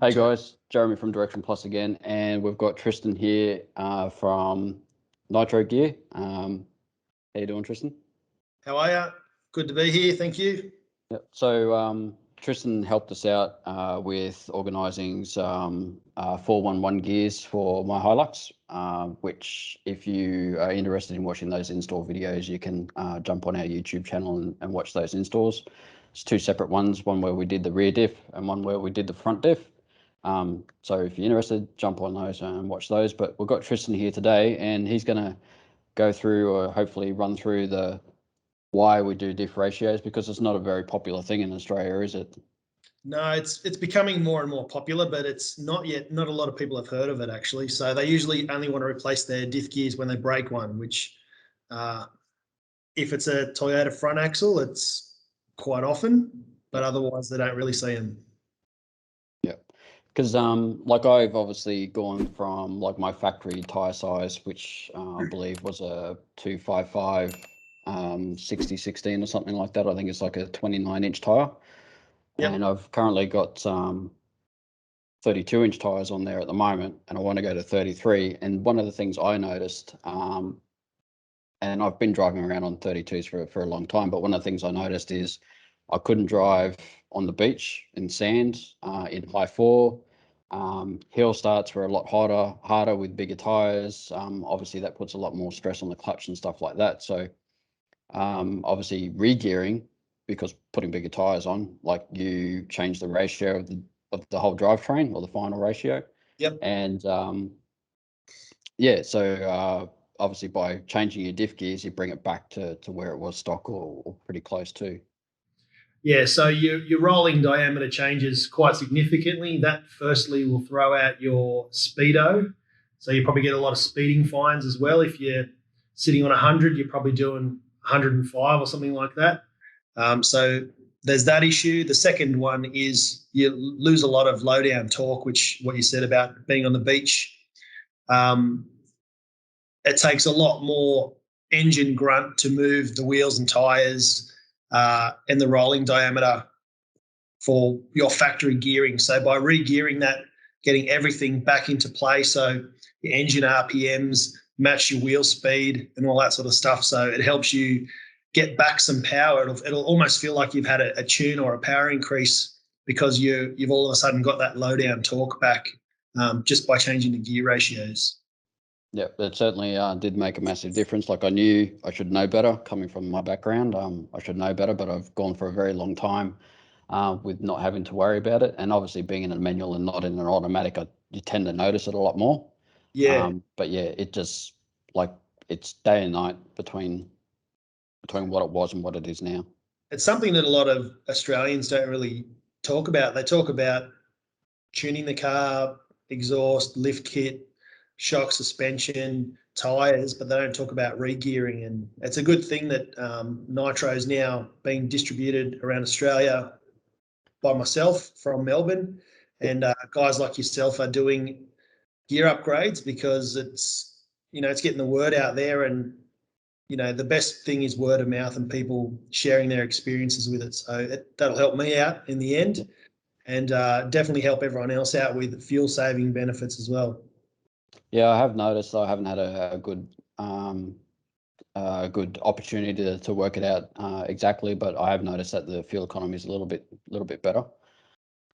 Hey guys, Jeremy from Direction Plus again, and we've got Tristan here from Nitro Gear. How you doing, Tristan? How are you? Good to be here. Thank you. Yep. So Tristan helped us out with organising some 411 gears for my HILUX, which if you are interested in watching those install videos, you can jump on our YouTube channel and watch those installs. It's two separate ones, one where we did the rear diff and one where we did the front diff. So if you're interested, jump on those and watch those. But we've got Tristan here today, and he's going to go through or hopefully run through the why we do diff ratios, because it's not a very popular thing in Australia, is it? No, it's becoming more and more popular, but it's not yet. Not a lot of people have heard of it actually. So they usually only want to replace their diff gears when they break one, which if it's a Toyota front axle, it's quite often, but otherwise they don't really see them. Yeah, because like I've obviously gone from like my factory tire size, which I believe was a 255 60/16 or something like that. I think it's like a 29-inch tire. Yep. And I've currently got 32-inch tires on there at the moment, and I want to go to 33. And one of the things I noticed, and I've been driving around on 32s for a long time, but one of the things I noticed is I couldn't drive on the beach in sand in high four. Hill starts were a lot harder with bigger tires. Obviously that puts a lot more stress on the clutch and stuff like that. So obviously re-gearing, because putting bigger tires on, like, you change the ratio of the whole drivetrain, or the final ratio. Yep. And yeah, so obviously by changing your diff gears, you bring it back to where it was stock, or pretty close to. Yeah, so your rolling diameter changes quite significantly. That firstly will throw out your speedo. So you probably get a lot of speeding fines as well. If you're sitting on 100, you're probably doing 105 or something like that. So there's that issue. The second one is you lose a lot of low down torque, which what you said about being on the beach. It takes a lot more engine grunt to move the wheels and tires and the rolling diameter for your factory gearing. So by re-gearing that, getting everything back into play, so your engine RPMs match your wheel speed and all that sort of stuff. So it helps you get back some power. It'll almost feel like you've had a tune or a power increase, because you've all of a sudden got that low down torque back just by changing the gear ratios. Yeah, it certainly did make a massive difference. Like, I knew I should know better coming from my background. I should know better, but I've gone for a very long time with not having to worry about it. And obviously being in a manual and not in an automatic, you tend to notice it a lot more. Yeah. But yeah, it just, like, it's day and night between what it was and what it is now. It's something that a lot of Australians don't really talk about. They talk about tuning the car, exhaust, lift kit, shock, suspension, tyres, but they don't talk about re-gearing. And it's a good thing that Nitro is now being distributed around Australia by myself from Melbourne, and guys like yourself are doing gear upgrades, because it's getting the word out there. And the best thing is word of mouth and people sharing their experiences with it. So that'll help me out in the end, and definitely help everyone else out with fuel saving benefits as well. Yeah, I have noticed I haven't had a good opportunity to work it out exactly, but I have noticed that the fuel economy is a little bit better.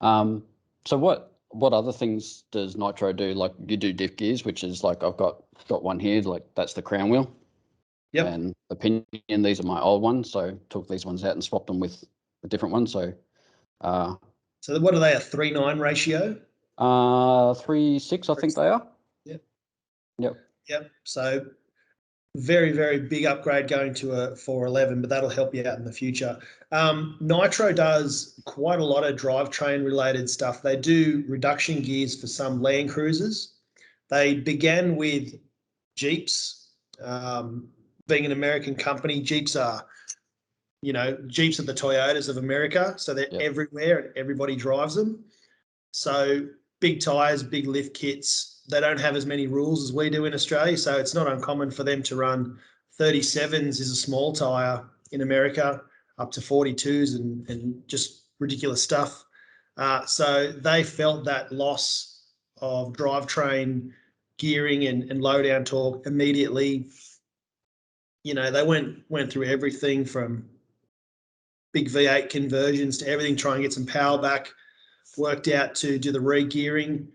So what other things does Nitro do? Like, you do diff gears, which is like, I've got one here, like that's the crown wheel. Yep. And the pinion, these are my old ones, so took these ones out and swapped them with a different one. So so what are they, a 3:9 ratio? 3:6, I think they are. Yep. So very, very big upgrade going to a 411, but that'll help you out in the future. Nitro does quite a lot of drivetrain related stuff. They do reduction gears for some Land Cruisers. They began with Jeeps. Being an American company, Jeeps are the Toyotas of America. So they're everywhere and everybody drives them. So big tyres, big lift kits. They don't have as many rules as we do in Australia. So it's not uncommon for them to run 37s is a small tyre in America, up to 42s and just ridiculous stuff. So they felt that loss of drivetrain gearing and low down torque immediately. You know, they went through everything from big V8 conversions to everything, try and get some power back, worked out to do the re-gearing.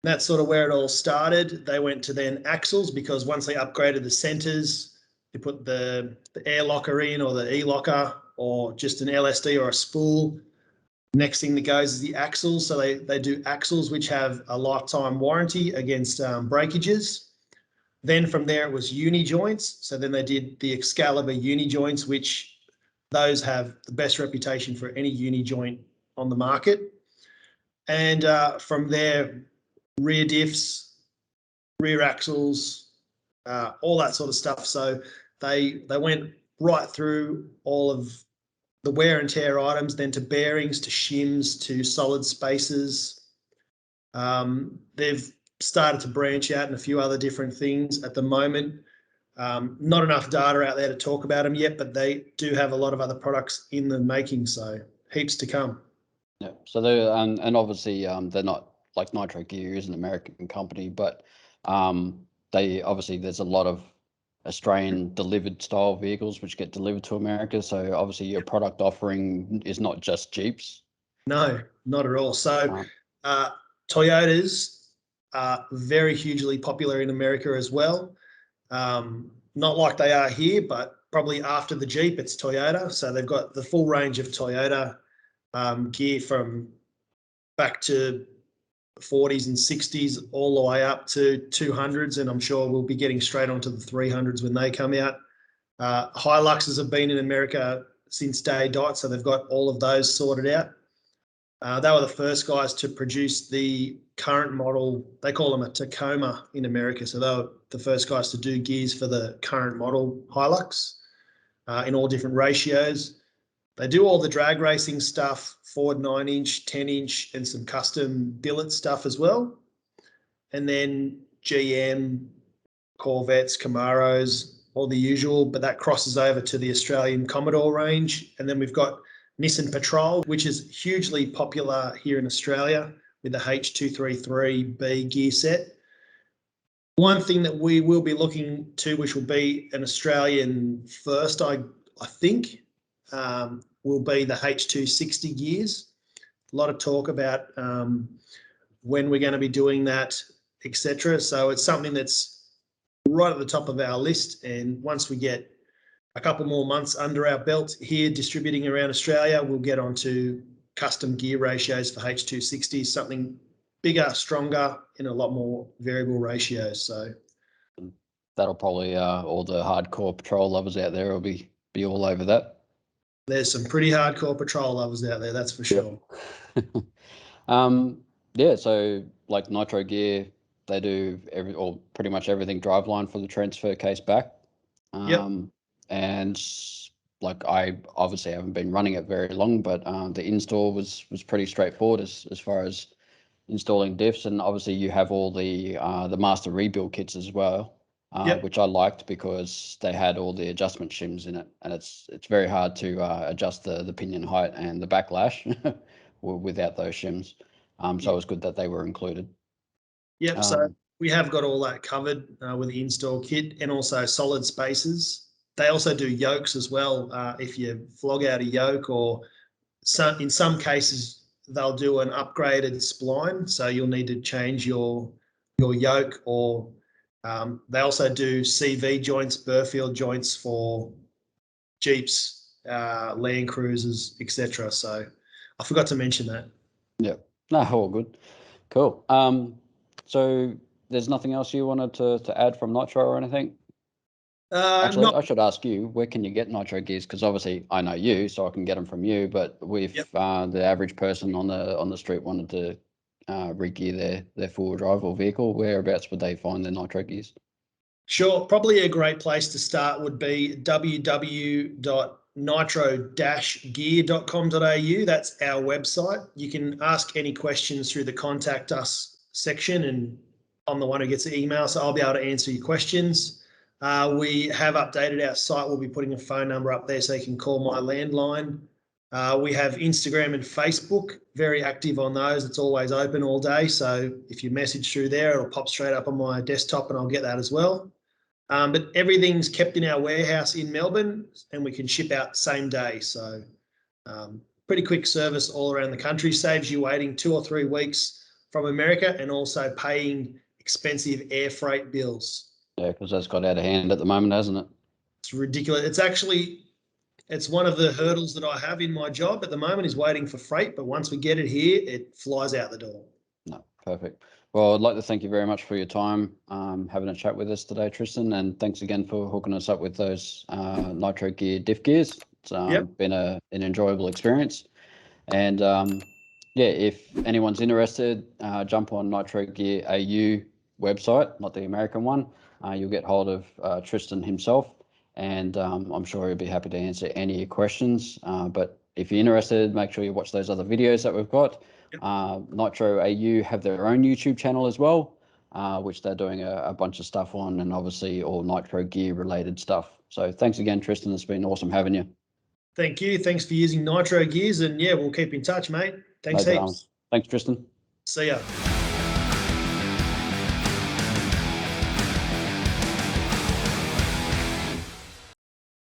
That's sort of where it all started. They went to then axles, because once they upgraded the centers, they put the air locker in, or the e-locker, or just an LSD or a spool. Next thing that goes is the axles. So they do axles which have a lifetime warranty against breakages. Then from there it was uni joints. So then they did the Excalibur uni joints, which those have the best reputation for any uni joint on the market. And from there, rear diffs, rear axles, all that sort of stuff. So they went right through all of the wear and tear items, then to bearings, to shims, to solid spaces. They've started to branch out in a few other different things at the moment. Not enough data out there to talk about them yet, but they do have a lot of other products in the making, so heaps to come. Yeah. So they're and obviously they're not like Nitro Gear is an American company, but they obviously there's a lot of Australian delivered style vehicles which get delivered to America. So obviously your product offering is not just Jeeps. No, not at all. So Toyotas are very hugely popular in America as well. Not like they are here, but probably after the Jeep, it's Toyota. So they've got the full range of Toyota gear from back to 40s and 60s all the way up to 200s, and I'm sure we'll be getting straight onto the 300s when they come out. HILUXes have been in America since day dot, so they've got all of those sorted out. They were the first guys to produce the current model. They call them a Tacoma in America, so they were the first guys to do gears for the current model HILUX in all different ratios. They do all the drag racing stuff, Ford 9-inch, 10-inch, and some custom billet stuff as well. And then GM, Corvettes, Camaros, all the usual, but that crosses over to the Australian Commodore range. And then we've got Nissan Patrol, which is hugely popular here in Australia with the H233B gear set. One thing that we will be looking to, which will be an Australian first, I think, will be the H260 gears. A lot of talk about when we're going to be doing that, etc. So it's something that's right at the top of our list. And once we get a couple more months under our belt here distributing around Australia, we'll get onto custom gear ratios for H260, something bigger, stronger, in a lot more variable ratios. So that'll probably all the hardcore patrol lovers out there will be all over that. There's some pretty hardcore patrol lovers out there, that's for sure. Yeah, so like Nitro Gear, they do pretty much everything driveline for the transfer case back. And like I obviously haven't been running it very long, but the install was pretty straightforward as far as installing diffs, and obviously you have all the master rebuild kits as well. Which I liked because they had all the adjustment shims in it, and it's very hard to adjust the pinion height and the backlash without those shims. So it was good that they were included. So we have got all that covered with the install kit, and also solid spaces. They also do yokes as well. If you flog out a yoke, or in some cases they'll do an upgraded spline, so you'll need to change your yoke, or they also do CV joints, Burfield joints for Jeeps, Land Cruisers, etc. So I forgot to mention that. Yeah, no, all good, cool. So there's nothing else you wanted to add from Nitro or anything? Actually, I should ask you, where can you get Nitro gears? Because obviously I know you, so I can get them from you. But if the average person on the street wanted to re-gear their four-wheel drive or vehicle, whereabouts would they find their Nitro gears? Sure, probably a great place to start would be www.nitro-gear.com.au. That's our website. You can ask any questions through the contact us section, and I'm the one who gets the email, so I'll be able to answer your questions. We have updated our site. We'll be putting a phone number up there so you can call my landline. We have Instagram and Facebook, very active on those. It's always open all day. So if you message through there, it'll pop straight up on my desktop and I'll get that as well. But everything's kept in our warehouse in Melbourne and we can ship out same day. So pretty quick service all around the country, saves you waiting 2 or 3 weeks from America and also paying expensive air freight bills. Yeah, because that's got out of hand at the moment, hasn't it? It's ridiculous. It's one of the hurdles that I have in my job at the moment is waiting for freight, but once we get it here, it flies out the door. No, perfect. Well, I'd like to thank you very much for your time having a chat with us today, Tristan, and thanks again for hooking us up with those Nitro Gear Diff Gears. It's been an enjoyable experience. And yeah, if anyone's interested, jump on Nitro Gear AU website, not the American one. You'll get hold of Tristan himself, and I'm sure he'll be happy to answer any of your questions. But if you're interested, make sure you watch those other videos that we've got. Nitro AU have their own YouTube channel as well, which they're doing a bunch of stuff on, and obviously all Nitro Gear related stuff. So thanks again, Tristan. It's been awesome having you. Thank you. Thanks for using Nitro Gears, and yeah, we'll keep in touch, mate. Thanks No heaps. dramas. Thanks, Tristan. See ya.